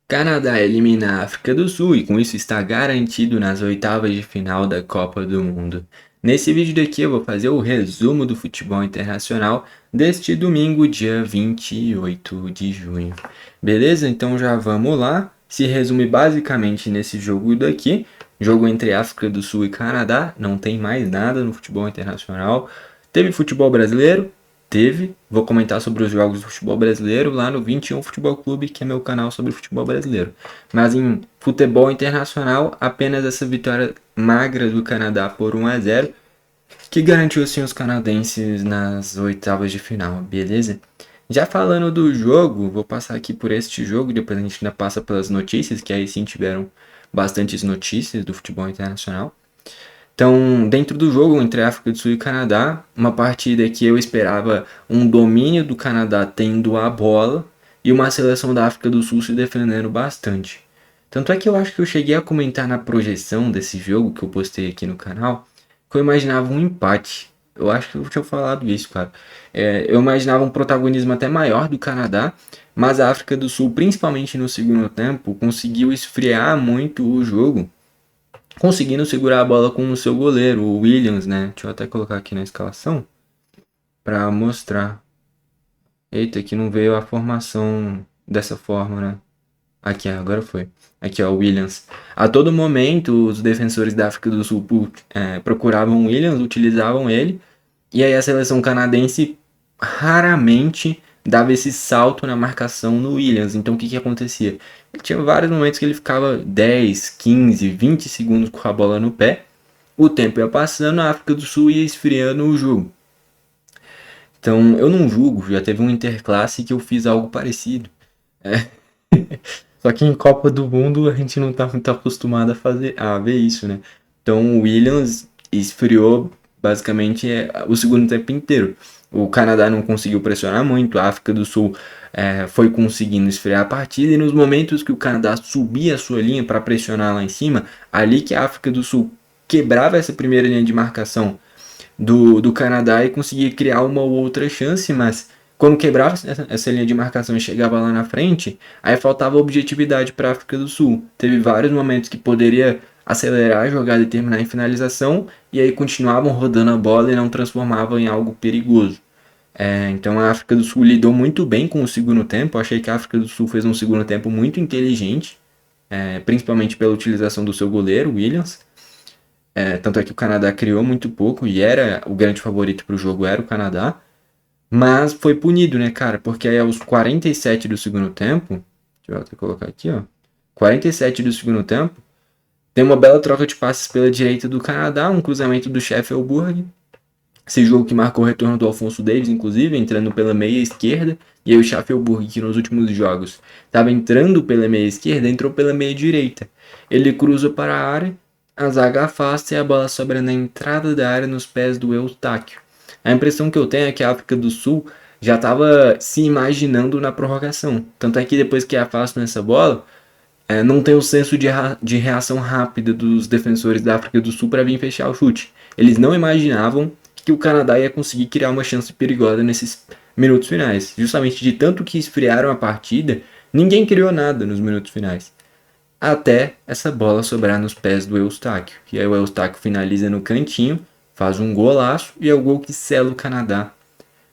Canadá elimina a África do Sul e com isso está garantido nas oitavas de final da Copa do Mundo. Nesse vídeo daqui eu vou fazer o resumo do futebol internacional deste domingo, dia 28 de junho. Beleza? Então já vamos lá. Se resume basicamente nesse jogo daqui, jogo entre África do Sul e Canadá, não tem mais nada no futebol internacional. Teve futebol brasileiro? Teve. Vou comentar sobre os jogos do futebol brasileiro lá no 21 Futebol Clube, que é meu canal sobre futebol brasileiro. Mas em futebol internacional, apenas essa vitória magra do Canadá por 1-0, que garantiu assim os canadenses nas oitavas de final, beleza? Já falando do jogo, vou passar aqui por este jogo, depois a gente ainda passa pelas notícias, que aí sim tiveram bastantes notícias do futebol internacional. Então, dentro do jogo entre África do Sul e Canadá, uma partida que eu esperava um domínio do Canadá tendo a bola e uma seleção da África do Sul se defendendo bastante. Tanto é que eu acho que eu cheguei a comentar na projeção desse jogo que eu postei aqui no canal, que eu imaginava um empate. Eu acho que eu tinha falado isso, cara. Eu imaginava um protagonismo até maior do Canadá, mas a África do Sul, principalmente no segundo tempo, conseguiu esfriar muito o jogo, conseguindo segurar a bola com o seu goleiro, o Williams, né? Deixa eu até colocar aqui na escalação para mostrar. Eita, aqui não veio a formação dessa forma, né? Aqui, agora foi. Aqui, ó, o Williams. A todo momento, os defensores da África do Sul procuravam o Williams, utilizavam ele, e aí a seleção canadense raramente dava esse salto na marcação no Williams. Então o que acontecia? Tinha vários momentos que ele ficava 10, 15, 20 segundos com a bola no pé. O tempo ia passando, a África do Sul ia esfriando o jogo. Então eu não julgo, já teve um interclasse que eu fiz algo parecido. É. Só que em Copa do Mundo a gente não tá muito acostumado a ver isso, né? Então o Williams esfriou basicamente o segundo tempo inteiro. O Canadá não conseguiu pressionar muito, a África do Sul foi conseguindo esfriar a partida, e nos momentos que o Canadá subia a sua linha para pressionar lá em cima, ali que a África do Sul quebrava essa primeira linha de marcação do Canadá e conseguia criar uma ou outra chance, mas quando quebrava essa linha de marcação e chegava lá na frente, aí faltava objetividade para a África do Sul. Teve vários momentos que poderia acelerar a jogada e terminar em finalização, e aí continuavam rodando a bola e não transformavam em algo perigoso. Então a África do Sul lidou muito bem com o segundo tempo. Eu achei que a África do Sul fez um segundo tempo muito inteligente, principalmente pela utilização do seu goleiro, Williams. Tanto é que o Canadá criou muito pouco e era o grande favorito para o jogo, era o Canadá. Mas foi punido, né, cara? Porque aí aos 47 do segundo tempo, deixa eu até colocar aqui, ó. 47 do segundo tempo, tem uma bela troca de passes pela direita do Canadá, um cruzamento do Sheffield. Esse jogo que marcou o retorno do Alphonso Davies, inclusive, entrando pela meia esquerda. E aí o Sheffield, que nos últimos jogos estava entrando pela meia esquerda, entrou pela meia direita. Ele cruza para a área, a zaga afasta e a bola sobra na entrada da área nos pés do Eustáquio. A impressão que eu tenho é que a África do Sul já estava se imaginando na prorrogação. Tanto é que depois que afastam essa bola, não tem o senso de reação rápida dos defensores da África do Sul para vir fechar o chute. Eles não imaginavam que o Canadá ia conseguir criar uma chance perigosa nesses minutos finais. Justamente de tanto que esfriaram a partida, ninguém criou nada nos minutos finais. Até essa bola sobrar nos pés do Eustáquio. E aí o Eustáquio finaliza no cantinho, faz um golaço e é o gol que sela o Canadá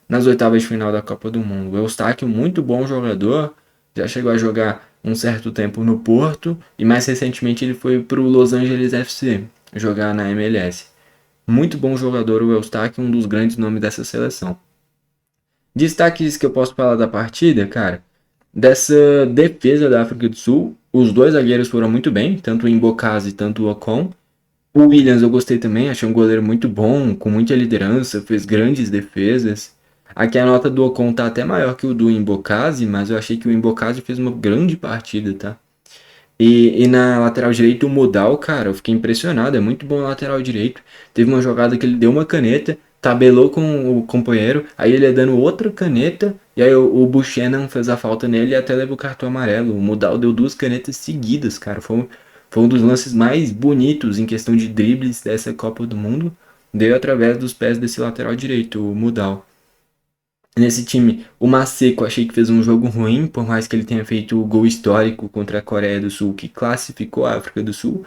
nas oitavas de final da Copa do Mundo. O Eustáquio, muito bom jogador, já chegou a jogar um certo tempo no Porto e mais recentemente ele foi para o Los Angeles FC jogar na MLS. Muito bom jogador o Eustáquio, um dos grandes nomes dessa seleção. Destaques que eu posso falar da partida, cara, dessa defesa da África do Sul, os dois zagueiros foram muito bem, tanto o Mbokasi tanto o Ocon. O Williams eu gostei também, achei um goleiro muito bom, com muita liderança, fez grandes defesas. Aqui a nota do Ocon tá até maior que o do Mbokasi, mas eu achei que o Mbokasi fez uma grande partida, tá? E na lateral direita, o Modal, cara, eu fiquei impressionado, é muito bom lateral direito. Teve uma jogada que ele deu uma caneta, tabelou com o companheiro, aí ele ia dando outra caneta, e aí o Buchanan fez a falta nele e até levou o cartão amarelo. O Modal deu duas canetas seguidas, cara, foi um dos lances mais bonitos em questão de dribles dessa Copa do Mundo. Deu através dos pés desse lateral direito, o Modal. Nesse time, o Maseco achei que fez um jogo ruim, por mais que ele tenha feito o gol histórico contra a Coreia do Sul, que classificou a África do Sul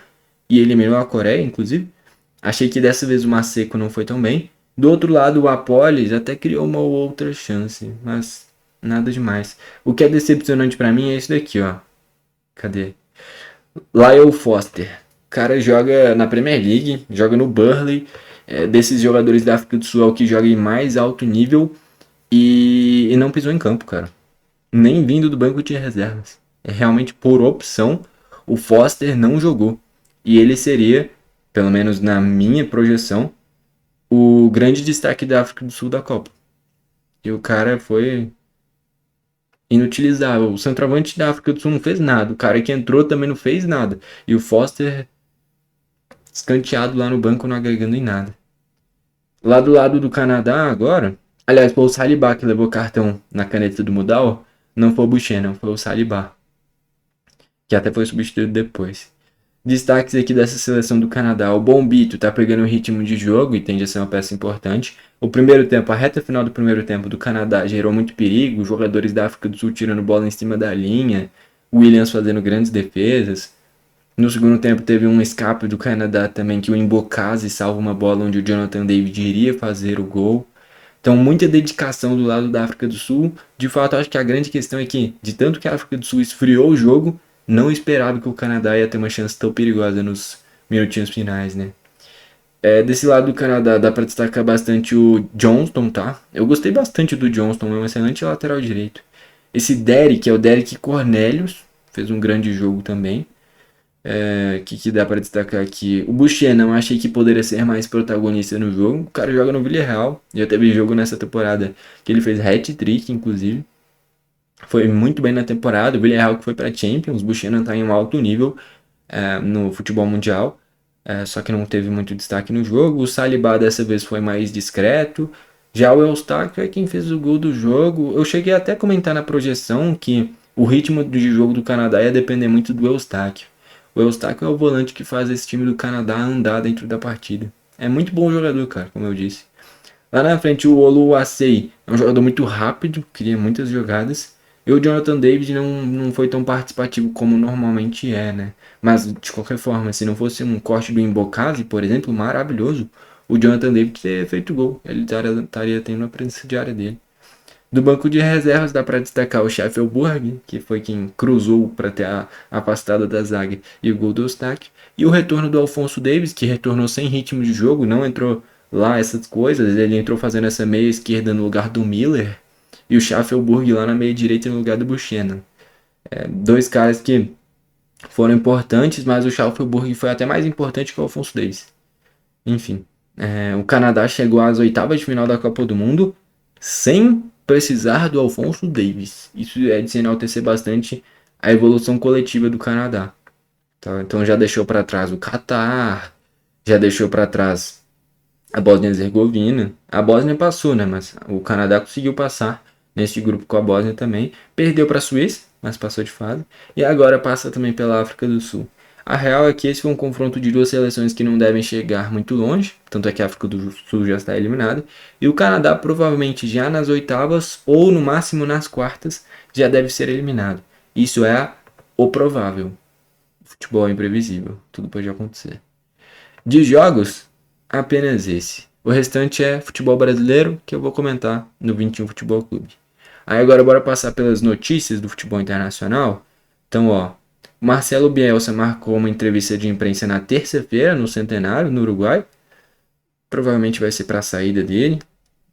e eliminou a Coreia, inclusive. Achei que dessa vez o Maseco não foi tão bem. Do outro lado, o Apolis até criou uma outra chance, mas nada demais. O que é decepcionante pra mim é isso daqui, ó. Cadê? Lyle Foster. O cara joga na Premier League, joga no Burnley. É, desses jogadores da África do Sul é o que joga em mais alto nível e não pisou em campo, cara. Nem vindo do banco de reservas. É realmente por opção, o Foster não jogou. E ele seria, pelo menos na minha projeção, o grande destaque da África do Sul da Copa. E o cara foi inutilizável. O centroavante da África do Sul não fez nada. O cara que entrou também não fez nada. E o Foster escanteado lá no banco, não agregando em nada. Lá do lado do Canadá agora, aliás, foi o Saliba que levou cartão na caneta do Mudal, não foi o Buchanan, foi o Saliba, que até foi substituído depois. Destaques aqui dessa seleção do Canadá. O Bombito tá pegando o ritmo de jogo e tende a ser uma peça importante. O primeiro tempo, a reta final do primeiro tempo do Canadá gerou muito perigo. Jogadores da África do Sul tirando bola em cima da linha. Williams fazendo grandes defesas. No segundo tempo teve um escape do Canadá também que o Embocase salva uma bola onde o Jonathan David iria fazer o gol. Então, muita dedicação do lado da África do Sul. De fato, acho que a grande questão é que, de tanto que a África do Sul esfriou o jogo, não esperava que o Canadá ia ter uma chance tão perigosa nos minutinhos finais, né? Desse lado do Canadá, dá para destacar bastante o Johnston, tá? Eu gostei bastante do Johnston, é um excelente lateral direito. Esse Derek é o Derek Cornelius, fez um grande jogo também. Que dá para destacar aqui? O Buchanan, achei que poderia ser mais protagonista no jogo. O cara joga no Villarreal. Já teve jogo nessa temporada que ele fez hat-trick, inclusive. Foi muito bem na temporada. O Villarreal que foi para Champions. O Buchanan tá em um alto nível no futebol mundial. Só que não teve muito destaque no jogo. O Saliba dessa vez foi mais discreto. Já o Eustáquio é quem fez o gol do jogo. Eu cheguei até a comentar na projeção que o ritmo de jogo do Canadá ia depender muito do Eustáquio. O Eustáquio é o volante que faz esse time do Canadá andar dentro da partida. É muito bom jogador, cara, como eu disse. Lá na frente, o Oluwasei é um jogador muito rápido, cria muitas jogadas. E o Jonathan David não foi tão participativo como normalmente é, né? Mas, de qualquer forma, se não fosse um corte do Embocase, por exemplo, maravilhoso, o Jonathan David teria feito gol. Ele estaria tendo a presença diária dele. Do banco de reservas dá para destacar o Schaffelburg, que foi quem cruzou para ter a afastada da zaga e o gol do Eustáquio. E o retorno do Alphonso Davies, que retornou sem ritmo de jogo, não entrou lá essas coisas. Ele entrou fazendo essa meia esquerda no lugar do Miller. E o Schaffelburg lá na meia direita no lugar do Buchanan. Dois caras que foram importantes, mas o Schaffelburg foi até mais importante que o Alphonso Davies. Enfim, o Canadá chegou às oitavas de final da Copa do Mundo sem precisar do Alphonso Davies. Isso é de se enaltecer bastante a evolução coletiva do Canadá. Tá? Então já deixou para trás o Catar, já deixou para trás a Bósnia-Herzegovina. A Bósnia passou, né? Mas o Canadá conseguiu passar neste grupo com a Bósnia também. Perdeu para a Suíça, mas passou de fase. E agora passa também pela África do Sul. A real é que esse foi um confronto de duas seleções que não devem chegar muito longe, tanto é que a África do Sul já está eliminada, e o Canadá provavelmente já nas oitavas ou no máximo nas quartas já deve ser eliminado. Isso é o provável. O futebol é imprevisível, tudo pode acontecer. De jogos, apenas esse. O restante é futebol brasileiro, que eu vou comentar no 21 Futebol Clube. Aí agora bora passar pelas notícias do futebol internacional. Então, ó, Marcelo Bielsa marcou uma entrevista de imprensa na terça-feira no Centenário, no Uruguai. Provavelmente vai ser para a saída dele,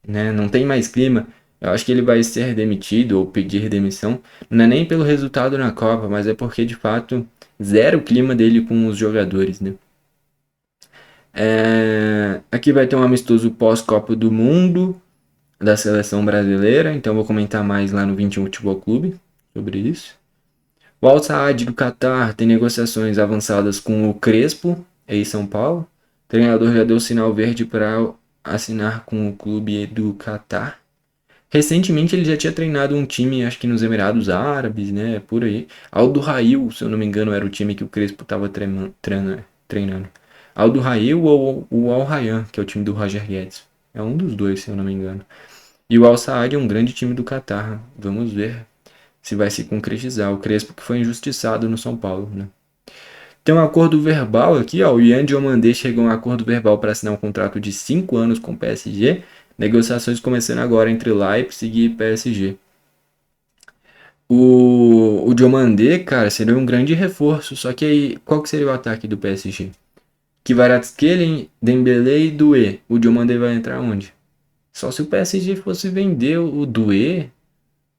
né? Não tem mais clima. Eu acho que ele vai ser demitido ou pedir demissão. Não é nem pelo resultado na Copa, mas é porque de fato zero o clima dele com os jogadores, né? Aqui vai ter um amistoso pós-Copa do Mundo da seleção brasileira, então vou comentar mais lá no 21 Futebol Clube sobre isso. O Al Saad do Catar tem negociações avançadas com o Crespo, em São Paulo. O treinador já deu sinal verde para assinar com o clube do Catar. Recentemente ele já tinha treinado um time, acho que nos Emirados Árabes, né, por aí. Al Duhail, se eu não me engano, era o time que o Crespo estava treinando. Al Duhail ou o Al Rayyan, que é o time do Roger Guedes. É um dos dois, se eu não me engano. E o Al Saad é um grande time do Catar. Vamos ver se vai se concretizar. O Crespo que foi injustiçado no São Paulo, né? Tem um acordo verbal aqui, ó. O Yan Diomandé chegou a um acordo verbal para assinar um contrato de 5 anos com o PSG. Negociações começando agora entre Leipzig e PSG. O Diomandé, cara, seria um grande reforço. Só que aí, qual que seria o ataque do PSG? Kvaratskhelia, Dembélé e Doué. O Diomandé vai entrar onde? Só se o PSG fosse vender o Doué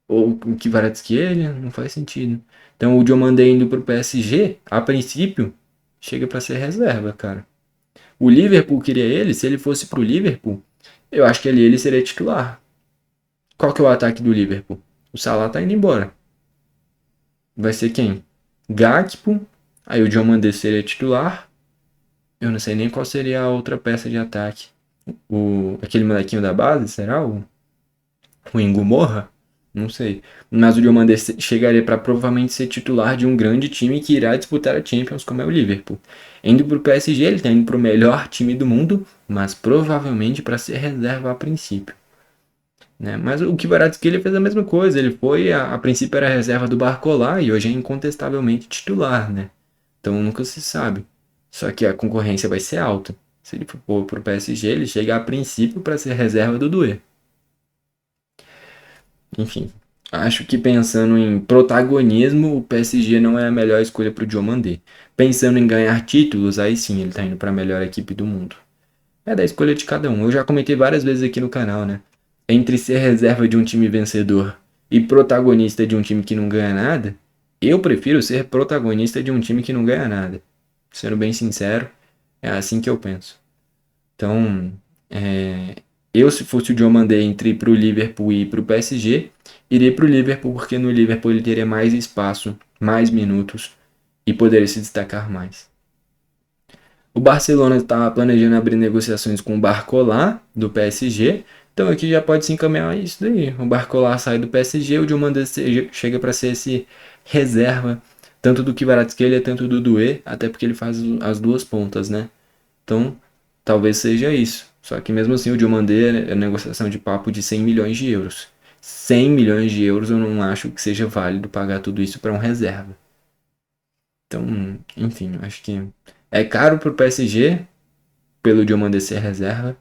ou o Kvaratskhelia, não faz sentido. Então o Diomandé indo pro PSG, a princípio, chega para ser reserva, cara. O Liverpool queria ele, se ele fosse pro Liverpool, eu acho que ali ele seria titular. Qual que é o ataque do Liverpool? O Salah tá indo embora. Vai ser quem? Gakpo, aí o Diomandé seria titular. Eu não sei nem qual seria a outra peça de ataque. Aquele molequinho da base, será? O Ingumorra? Não sei. Mas o Diomandé chegaria para provavelmente ser titular de um grande time que irá disputar a Champions, como é o Liverpool. Indo para o PSG, ele está indo para o melhor time do mundo, mas provavelmente para ser reserva a princípio. Né? Mas o Kvaratskhelia fez a mesma coisa. Ele foi, a princípio era reserva do Barcola e hoje é incontestavelmente titular. Né? Então nunca se sabe. Só que a concorrência vai ser alta. Se ele for para o PSG, ele chega a princípio para ser reserva do Doué. Enfim, acho que pensando em protagonismo, o PSG não é a melhor escolha para o Diomandé. Pensando em ganhar títulos, aí sim ele está indo para a melhor equipe do mundo. É da escolha de cada um. Eu já comentei várias vezes aqui no canal, né? Entre ser reserva de um time vencedor e protagonista de um time que não ganha nada, eu prefiro ser protagonista de um time que não ganha nada. Sendo bem sincero, é assim que eu penso. Então, eu se fosse o Diomandé entre ir para o Liverpool e ir para o PSG, iria para o Liverpool porque no Liverpool ele teria mais espaço, mais minutos e poderia se destacar mais. O Barcelona está planejando abrir negociações com o Barcola do PSG, então aqui já pode se encaminhar isso daí. O Barcola sai do PSG, o Diomandé chega para ser esse reserva, tanto do Kvaratskhelia, tanto do Doué, até porque ele faz as duas pontas, né? Então, talvez seja isso. Só que mesmo assim o Diomandé é negociação de papo de 100 milhões de euros. 100 milhões de euros eu não acho que seja válido pagar tudo isso para um reserva. Então, enfim, acho que é caro pro PSG pelo Diomandé ser reserva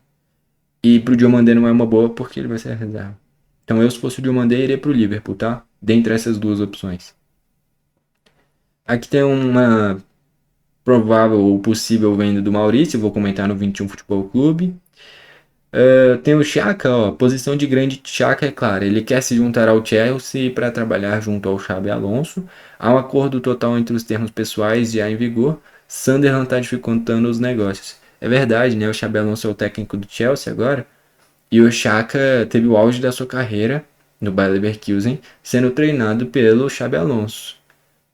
e pro Diomandé não é uma boa porque ele vai ser reserva. Então eu se fosse o Diomandé iria pro Liverpool, tá? Dentre essas duas opções. Aqui tem uma provável ou possível venda do Maurício, vou comentar no 21 Futebol Clube. Tem o Xhaka, ó, posição de grande Xhaka é clara, ele quer se juntar ao Chelsea para trabalhar junto ao Xabi Alonso. Há um acordo total entre os termos pessoais já em vigor. Sunderland está dificultando os negócios. É verdade, né? O Xabi Alonso é o técnico do Chelsea agora. E o Xhaka teve o auge da sua carreira no Bayer Leverkusen, sendo treinado pelo Xabi Alonso.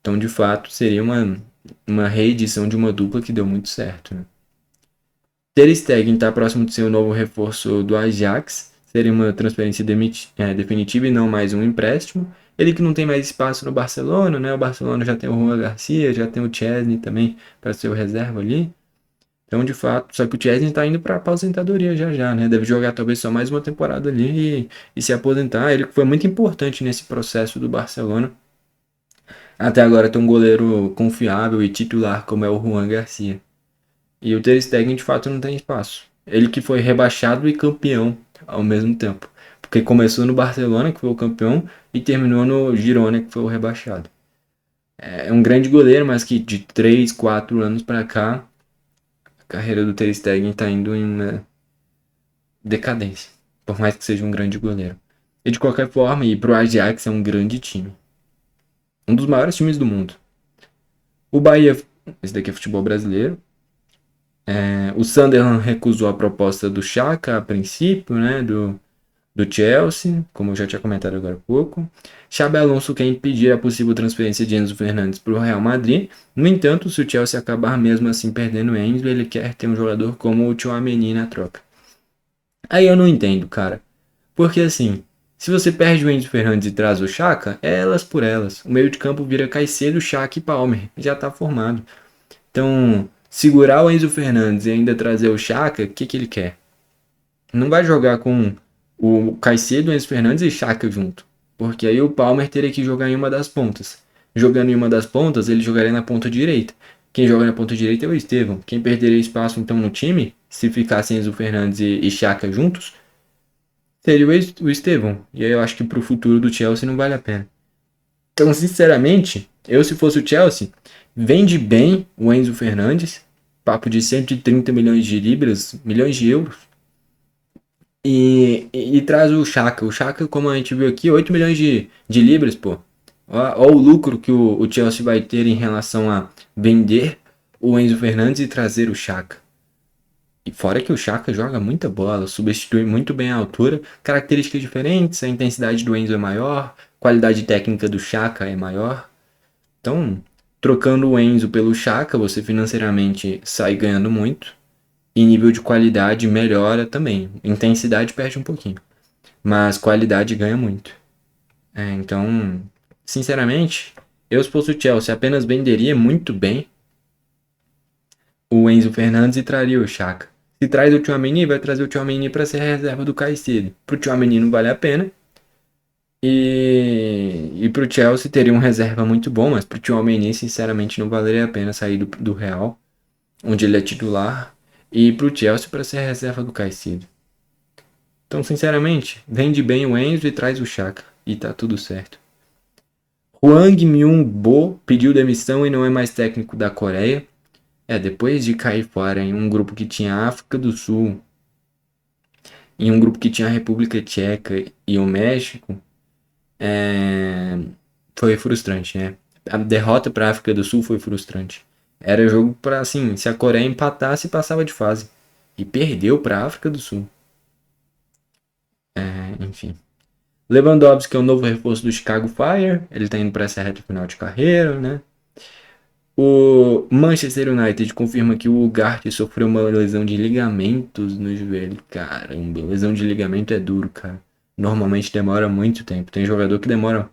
Então, de fato, seria uma reedição de uma dupla que deu muito certo, né? Ter Stegen está próximo de ser o novo reforço do Ajax, seria uma transferência definitiva e não mais um empréstimo. Ele que não tem mais espaço no Barcelona, né? O Barcelona já tem o Juan Garcia, já tem o Chesney também para ser o reserva ali. Então, de fato, só que o Chesney está indo para aposentadoria já já, né? Deve jogar talvez só mais uma temporada ali e se aposentar. Ele foi muito importante nesse processo do Barcelona. Até agora tem um goleiro confiável e titular como é o Juan Garcia. E o Ter Stegen de fato não tem espaço. Ele que foi rebaixado e campeão ao mesmo tempo. Porque começou no Barcelona, que foi o campeão, e terminou no Girona, que foi o rebaixado. É um grande goleiro, mas que de 3, 4 anos para cá, a carreira do Ter Stegen está indo em uma decadência. Por mais que seja um grande goleiro. E de qualquer forma, ir pro Ajax é um grande time. Um dos maiores times do mundo. O Bahia, esse daqui é futebol brasileiro. O Sunderland recusou a proposta do Xhaka a princípio, né, do Chelsea, como eu já tinha comentado agora há pouco. Xabi Alonso quer impedir a possível transferência de Enzo Fernandes para o Real Madrid. No entanto, se o Chelsea acabar mesmo assim perdendo Enzo, ele quer ter um jogador como o Tchouaméni na troca. Aí eu não entendo, cara. Porque assim, se você perde o Enzo Fernandes e traz o Xhaka, é elas por elas. O meio de campo vira Caicedo, Xhaka e Palmer. Já tá formado. Então, segurar o Enzo Fernandes e ainda trazer o Xhaka, o que ele quer? Não vai jogar com o Caicedo, Enzo Fernandes e Xhaka junto. Porque aí o Palmer teria que jogar em uma das pontas. Jogando em uma das pontas, ele jogaria na ponta direita. Quem joga na ponta direita é o Estevão. Quem perderia espaço então no time, se ficassem Enzo Fernandes e Xhaka juntos, seria o Estevão. E aí eu acho que pro futuro do Chelsea não vale a pena. Então, sinceramente, eu se fosse o Chelsea, vende bem o Enzo Fernandes, papo de 130 milhões de libras, milhões de euros, e traz o Xhaka. O Xhaka, como a gente viu aqui, 8 milhões de libras, pô. Ó o lucro que o Chelsea vai ter em relação a vender o Enzo Fernandes e trazer o Xhaka. E fora que o Xhaka joga muita bola, substitui muito bem a altura, características diferentes, a intensidade do Enzo é maior, qualidade técnica do Xhaka é maior. Então, trocando o Enzo pelo Xhaka, você financeiramente sai ganhando muito. E nível de qualidade melhora também. Intensidade perde um pouquinho. Mas qualidade ganha muito. Então, sinceramente, eu se fosse o Chelsea apenas venderia muito bem o Enzo Fernandes e traria o Xhaka. Se traz o Tchouaméni, vai trazer o Tchouaméni para ser a reserva do Caicedo. Pro Tchouaméni não vale a pena. E pro Chelsea teria um reserva muito bom, mas pro Tchouaméni, sinceramente, não valeria a pena sair do Real, onde ele é titular, e ir pro Chelsea para ser a reserva do Caicedo. Então, sinceramente, vende bem o Enzo e traz o Xhaka. E tá tudo certo. Hwang Myung-bo pediu demissão e não é mais técnico da Coreia. Depois de cair fora em um grupo que tinha a África do Sul, em um grupo que tinha a República Tcheca e o México, foi frustrante, né? A derrota para a África do Sul foi frustrante. Era jogo para, assim, se a Coreia empatasse, passava de fase. E perdeu para a África do Sul. Enfim. Lewandowski é o novo reforço do Chicago Fire. Ele tá indo para essa reta final de carreira, né? O Manchester United confirma que o Ugarte sofreu uma lesão de ligamentos no joelho. Caramba, lesão de ligamento é duro, cara. Normalmente demora muito tempo. Tem jogador que demora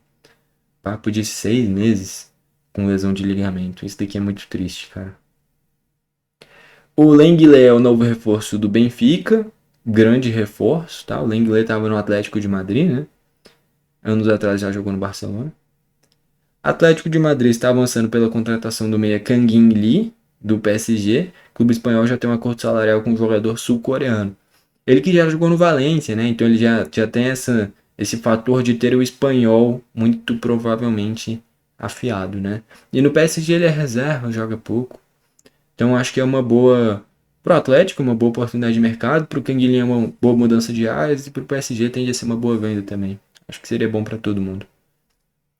papo de 6 meses com lesão de ligamento. Isso daqui é muito triste, cara. O Lenglet é o novo reforço do Benfica. Grande reforço, tá? O Lenglet estava no Atlético de Madrid, né? Anos atrás já jogou no Barcelona. Atlético de Madrid está avançando pela contratação do meia Kang In Lee, do PSG. O clube espanhol já tem um acordo salarial com um jogador sul-coreano. Ele que já jogou no Valência, né? Então ele já tem esse fator de ter o espanhol muito provavelmente afiado, né? E no PSG ele é reserva, joga pouco. Então acho que é uma boa pro Atlético, uma boa oportunidade de mercado. Pro Kang In Lee é uma boa mudança de áreas e pro PSG tende a ser uma boa venda também. Acho que seria bom para todo mundo.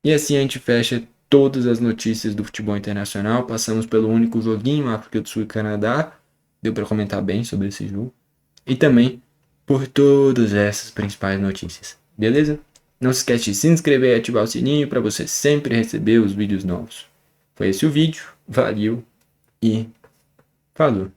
E assim a gente fecha todas as notícias do futebol internacional. Passamos pelo único joguinho, África do Sul e Canadá. Deu para comentar bem sobre esse jogo. E também por todas essas principais notícias. Beleza? Não se esquece de se inscrever e ativar o sininho para você sempre receber os vídeos novos. Foi esse o vídeo. Valeu e falou!